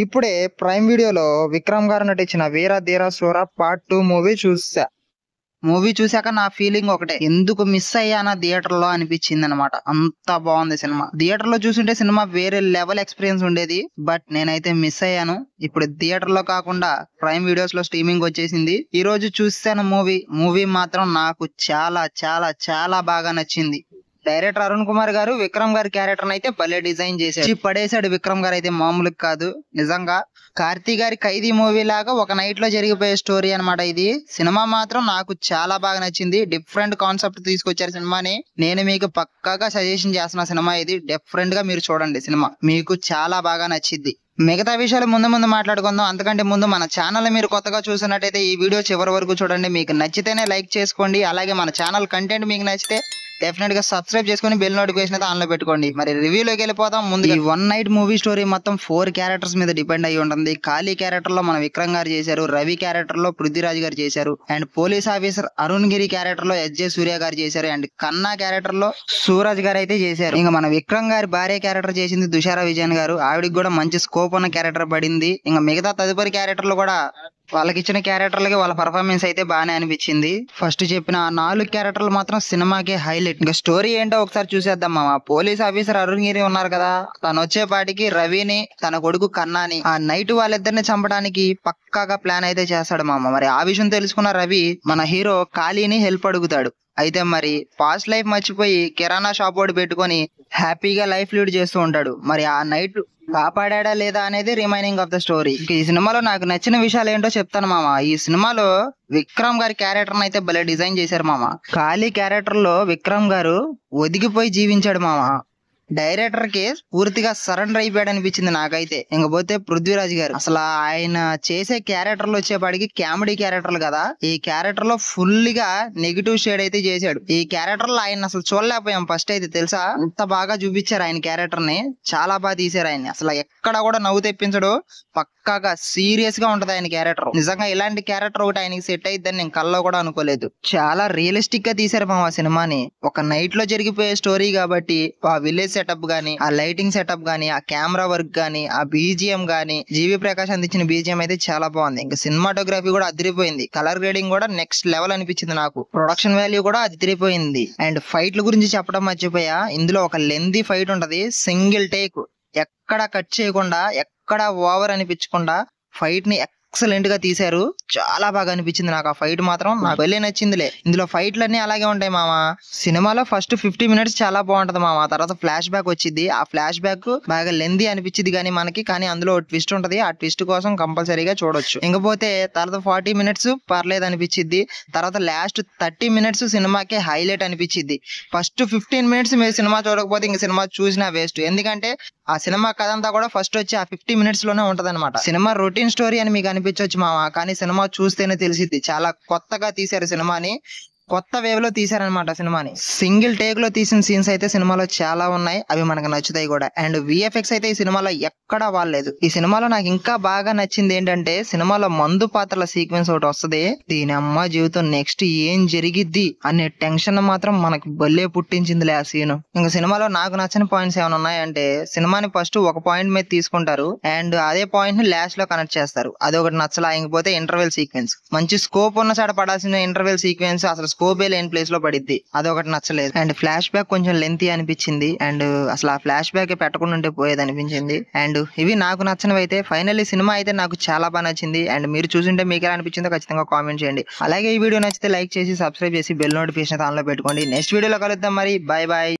ఇప్పుడే ప్రైమ్ వీడియోలో విక్రమ్ గారు నటించిన వీర ధీర శూర పార్ట్ 2 మూవీ చూసా. మూవీ చూశాక నా ఫీలింగ్ ఒకటే, ఎందుకు మిస్ అయ్యానా థియేటర్ లో అనిపించింది అనమాట. అంత బాగుంది సినిమా. థియేటర్ లో చూసుంటే సినిమా వేరే లెవెల్ ఎక్స్పీరియన్స్ ఉండేది. బట్ నేనైతే మిస్ అయ్యాను. ఇప్పుడు థియేటర్ లో కాకుండా ప్రైమ్ వీడియోస్ లో స్ట్రీమింగ్ వచ్చేసింది. ఈ రోజు చూసాను మూవీ మాత్రం నాకు చాలా చాలా చాలా బాగా నచ్చింది. డైరెక్టర్ అరుణ్ కుమార్ గారు విక్రమ్ గారి క్యారెక్టర్ అయితే భలే డిజైన్ చేశాడు. పడేశాడు విక్రమ్ గారు అయితే మామూలు కాదు. నిజంగా కార్తీ గారి ఖైదీ మూవీ లాగా ఒక నైట్ లో జరిగిపోయే స్టోరీ అన్నమాట ఇది. సినిమా మాత్రం నాకు చాలా బాగా నచ్చింది. డిఫరెంట్ కాన్సెప్ట్ తీసుకొచ్చారు సినిమాని. నేను మీకు పక్కాగా సజెషన్ చేస్తున్న సినిమా ఇది. డిఫరెంట్ గా మీరు చూడండి సినిమా, మీకు చాలా బాగా నచ్చింది. మిగతా విషయాలు ముందు ముందు మాట్లాడుకుందాం. అంతకంటే ముందు మన ఛానల్ మీరు కొత్తగా చూసినట్టయితే ఈ వీడియో చివరి వరకు చూడండి. మీకు నచ్చితేనే లైక్ చేసుకోండి. అలాగే మన ఛానల్ కంటెంట్ మీకు నచ్చితే డెఫినెట్ గా సబ్స్క్రైబ్ చేసుకుని బెల్ నోటిఫికేషన్ అయితే ఆన్ లో పెట్టుకోండి. మరి రివ్యూలోకి వెళ్ళిపోతాం. ముందు ఈ వన్ నైట్ మూవీ స్టోరీ మొత్తం 4 క్యారెక్టర్స్ మీద డిపెండ్ అయ్యి ఉంటుంది. కాళీ క్యారెక్టర్ లో మన విక్రమ్ గారు చేశారు, రవి క్యారెక్టర్ లో పృథ్వీరాజ్ గారు చేశారు, and police officer Arun Giri character లో ఎస్జే సూర్య గారు చేశారు, అండ్ కన్నా క్యారెక్టర్ లో సూరజ్ గారు అయితే చేశారు. ఇంకా మన విక్రమ్ గారి భార్య క్యారెక్టర్ చేసింది దుషారా విజయన్ గారు. ఆవిడకి కూడా మంచి స్కోప్ ఉన్న క్యారెక్టర్ పడింది. ఇంకా మిగతా తదుపరి క్యారెక్టర్లు కూడా వాళ్ళకి ఇచ్చిన క్యారెక్టర్లకి వాళ్ళ పర్ఫార్మెన్స్ అయితే బాగానే అనిపించింది. ఫస్ట్ చెప్పిన 4 క్యారెక్టర్లు మాత్రం సినిమాకి హైలైట్. ఇంకా స్టోరీ ఏంటో ఒకసారి చూసేద్దాం మామ. పోలీస్ ఆఫీసర్ అరుణ్ గిరి ఉన్నారు కదా, తను వచ్చేపాటికి రవిని తన కొడుకు కన్నాని ఆ నైట్ వాళ్ళిద్దరిని చంపడానికి పక్కాగా ప్లాన్ అయితే చేస్తాడు మామ. మరి ఆ విషయం తెలుసుకున్న రవి మన హీరో కాళీని హెల్ప్ అడుగుతాడు. అయితే మరి పాస్ట్ లైఫ్ మర్చిపోయి కిరాణా షాప్ ఒకటి పెట్టుకొని హ్యాపీగా లైఫ్ లీడ్ చేస్తూ ఉంటాడు. మరి ఆ నైట్ కాపాడా లేదా అనేది రిమైనింగ్ ఆఫ్ ద స్టోరీ. ఈ సినిమాలో నాకు నచ్చిన విషయాలు ఏంటో చెప్తాను మామ. ఈ సినిమాలో విక్రమ్ గారి క్యారెక్టర్ అయితే భలే డిజైన్ చేశారు మామ. ఖాళీ క్యారెక్టర్ లో విక్రమ్ గారు ఒదిగిపోయి జీవించాడు మామ. డైరెక్టర్ కి పూర్తిగా సరెండర్ అయిపోయాడు అనిపించింది నాకైతే. ఇంకపోతే పృథ్వీరాజ్ గారు అసలు ఆయన చేసే క్యారెక్టర్లు వచ్చేపాటికి కామెడీ క్యారెక్టర్లు కదా. ఈ క్యారెక్టర్ లో ఫుల్ గా నెగిటివ్ షేడ్ అయితే చేశాడు. ఈ క్యారెక్టర్ లో ఆయన అసలు చూడలేకపోయాం ఫస్ట్ అయితే తెలుసా. అంత బాగా చూపించారు ఆయన క్యారెక్టర్ ని, చాలా బాగా తీశారు ఆయన. అసలు ఎక్కడ కూడా నవ్వు తెప్పించడు, పక్కాగా సీరియస్ గా ఉంటది ఆయన క్యారెక్టర్. నిజంగా ఇలాంటి క్యారెక్టర్ ఒకటి ఆయనకి సెట్ అయిద్దని నేను కల్లో కూడా అనుకోలేదు. చాలా రియలిస్టిక్ గా తీశారు మా సినిమాని. ఒక నైట్ లో జరిగిపోయే స్టోరీ కాబట్టి ఆ విలేజ్ సెటప్ గానీ, ఆ లైటింగ్ సెటప్ గానీ, ఆ కెమెరా వర్క్ గానీ, ఆ బీజిఎం గానీ, జీవి ప్రకాష్ అందించిన బీజిఎం అయితే చాలా బాగుంది. ఇంకా సినిమాటోగ్రఫీ కూడా అదిరిపోయింది. కలర్ గ్రేడింగ్ కూడా నెక్స్ట్ లెవెల్ అనిపించింది నాకు. ప్రొడక్షన్ వాల్యూ కూడా అదిరిపోయింది. అండ్ ఫైట్ల గురించి చెప్పడం మర్చిపోయా. ఇందులో ఒక లెంతీ ఫైట్ ఉంటది, సింగిల్ టేక్, ఎక్కడ కట్ చేయకుండా, ఎక్కడ ఓవర్ అనిపించకుండా ఫైట్ ని ఎక్సలెంట్ గా తీశారు. చాలా బాగా అనిపించింది నాకు ఆ ఫైట్ మాత్రం. నాకు వెళ్ళి నచ్చిందిలే. ఇందులో ఫైట్లన్నీ అలాగే ఉంటాయి మామ. సినిమాలో ఫస్ట్ 50 మినిట్స్ చాలా బాగుంటది మామ. తర్వాత ఫ్లాష్ బ్యాక్ వచ్చింది. ఆ ఫ్లాష్ బ్యాక్ బాగా లెందీ అనిపించింది కానీ మనకి, కానీ అందులో ట్విస్ట్ ఉంటది. ఆ ట్విస్ట్ కోసం కంపల్సరీగా చూడొచ్చు. ఇంకపోతే తర్వాత 40 మినిట్స్ పర్లేదు అనిపించింది. తర్వాత లాస్ట్ 30 మినిట్స్ సినిమాకే హైలైట్ అనిపించింది. ఫస్ట్ 15 మినిట్స్ మీరు సినిమా చూడకపోతే ఇంక సినిమా చూసినా వేస్ట్. ఎందుకంటే ఆ సినిమా కథ అంతా కూడా ఫస్ట్ వచ్చి ఆ 50 మినిట్స్ లోనే ఉంటది అనమాట. సినిమా రొటీన్ స్టోరీ అని మీకు అనిపించవచ్చు మామ, కానీ సినిమా చూస్తేనే తెలిసిద్ది. చాలా కొత్తగా తీశారు సినిమాని, కొత్త వేవ్ లో తీశారనమాట సినిమాని. సింగిల్ టేక్ లో తీసిన సీన్స్ అయితే సినిమాలో చాలా ఉన్నాయి. అవి మనకు నచ్చుతాయి కూడా. అండ్ విఎఫ్ఎక్స్ అయితే ఈ సినిమాలో ఎక్కడా వాడలేదు. ఈ సినిమాలో నాకు ఇంకా బాగా నచ్చింది ఏంటంటే, సినిమాలో మందు పాత్రల సీక్వెన్స్ ఒకటి వస్తుంది. దీని అమ్మ జీవితం నెక్స్ట్ ఏం జరిగిద్ది అనే టెన్షన్ మాత్రం మనకు భలే పుట్టించిందిలే ఆ సీన్. ఇంకా సినిమాలో నాకు నచ్చిన పాయింట్స్ ఏమైనా ఉన్నాయంటే, సినిమాని ఫస్ట్ ఒక పాయింట్ మీద తీసుకుంటారు అండ్ అదే పాయింట్ ని లాస్ట్ లో కనెక్ట్ చేస్తారు. అదొకటి నచ్చలా. ఇంకపోతే ఇంటర్వెల్ సీక్వెన్స్, మంచి స్కోప్ ఉన్న చాట పడాల్సిన ఇంటర్వెల్ సీక్వెన్స్ అసలు స్కోపే లేని ప్లేస్ లో పడిద్ది, అదొకటి నచ్చలేదు. అండ్ ఫ్లాష్ బ్యాక్ కొంచెం లెంతీ అనిపించింది. అండ్ అసలు ఆ ఫ్లాష్ బ్యాక్ పెట్టకుండా ఉంటే పోయేది అనిపించింది. అండ్ ఇవి నాకు నచ్చినవి అయితే. ఫైనల్లీ సినిమా అయితే నాకు చాలా బాగా నచ్చింది. అండ్ మీరు చూసింటే మీకు ఎలా అనిపించిందో ఖచ్చితంగా కామెంట్ చేయండి. అలాగే ఈ వీడియో నచ్చితే లైక్ చేసి సబ్స్క్రైబ్ చేసి బెల్ నోటిఫికేషన్ ఆన్ లో పెట్టుకోండి. నెక్స్ట్ వీడియోలో కలుద్దాం మరి. Bye bye.